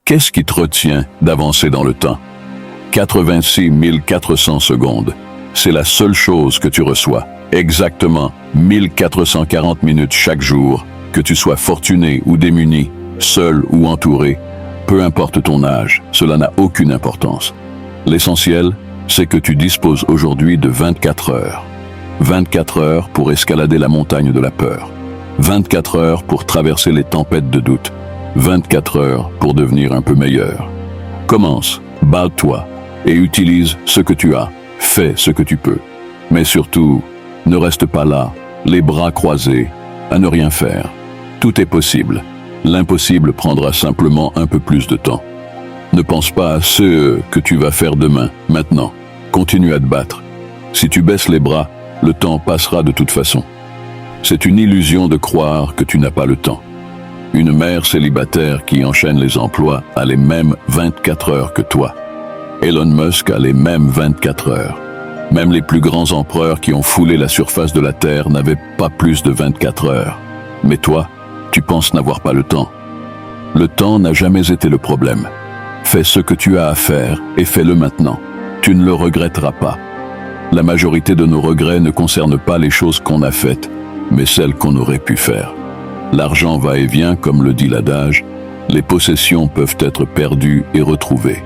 Qu'est-ce qui te retient d'avancer dans le temps? 86 400 secondes. C'est la seule chose que tu reçois. Exactement 1440 minutes chaque jour, que tu sois fortuné ou démuni, seul ou entouré, peu importe ton âge, cela n'a aucune importance. L'essentiel, c'est que tu disposes aujourd'hui de 24 heures. 24 heures pour escalader la montagne de la peur. 24 heures pour traverser les tempêtes de doute. 24 heures pour devenir un peu meilleur. Commence, bats-toi et utilise ce que tu as. Fais ce que tu peux. Mais surtout, ne reste pas là, les bras croisés, à ne rien faire. Tout est possible. L'impossible prendra simplement un peu plus de temps. Ne pense pas à ce que tu vas faire demain, maintenant. Continue à te battre. Si tu baisses les bras, le temps passera de toute façon. C'est une illusion de croire que tu n'as pas le temps. Une mère célibataire qui enchaîne les emplois a les mêmes 24 heures que toi. Elon Musk a les mêmes 24 heures. Même les plus grands empereurs qui ont foulé la surface de la Terre n'avaient pas plus de 24 heures. Mais toi, tu penses n'avoir pas le temps. Le temps n'a jamais été le problème. Fais ce que tu as à faire et fais-le maintenant. Tu ne le regretteras pas. La majorité de nos regrets ne concernent pas les choses qu'on a faites, mais celles qu'on aurait pu faire. L'argent va et vient, comme le dit l'adage, les possessions peuvent être perdues et retrouvées.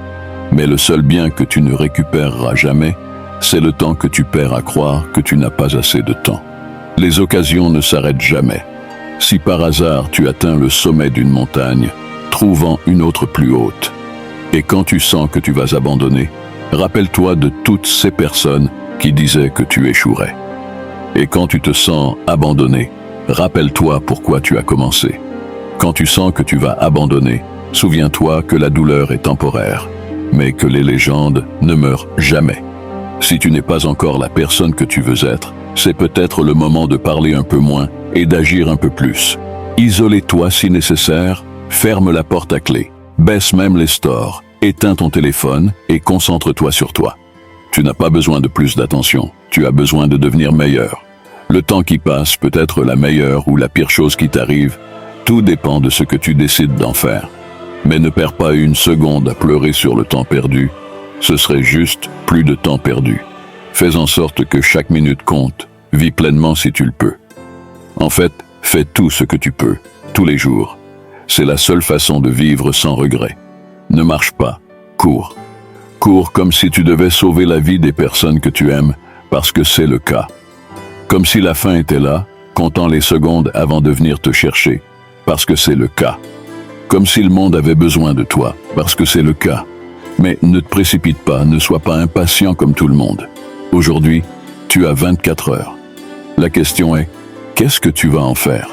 Mais le seul bien que tu ne récupéreras jamais, c'est le temps que tu perds à croire que tu n'as pas assez de temps. Les occasions ne s'arrêtent jamais. Si par hasard tu atteins le sommet d'une montagne, trouve-en une autre plus haute. Et quand tu sens que tu vas abandonner, rappelle-toi de toutes ces personnes qui disaient que tu échouerais. Et quand tu te sens abandonné, rappelle-toi pourquoi tu as commencé. Quand tu sens que tu vas abandonner, souviens-toi que la douleur est temporaire, mais que les légendes ne meurent jamais. Si tu n'es pas encore la personne que tu veux être, c'est peut-être le moment de parler un peu moins et d'agir un peu plus. Isole-toi si nécessaire, ferme la porte à clé, baisse même les stores, éteins ton téléphone et concentre-toi sur toi. Tu n'as pas besoin de plus d'attention, tu as besoin de devenir meilleur. Le temps qui passe peut être la meilleure ou la pire chose qui t'arrive, tout dépend de ce que tu décides d'en faire. Mais ne perds pas une seconde à pleurer sur le temps perdu, ce serait juste plus de temps perdu. Fais en sorte que chaque minute compte, vis pleinement si tu le peux. En fait, fais tout ce que tu peux, tous les jours. C'est la seule façon de vivre sans regret. Ne marche pas, cours. Cours comme si tu devais sauver la vie des personnes que tu aimes, parce que c'est le cas. Comme si la fin était là, comptant les secondes avant de venir te chercher, parce que c'est le cas. Comme si le monde avait besoin de toi, parce que c'est le cas. Mais ne te précipite pas, ne sois pas impatient comme tout le monde. Aujourd'hui, tu as 24 heures. La question est, qu'est-ce que tu vas en faire ?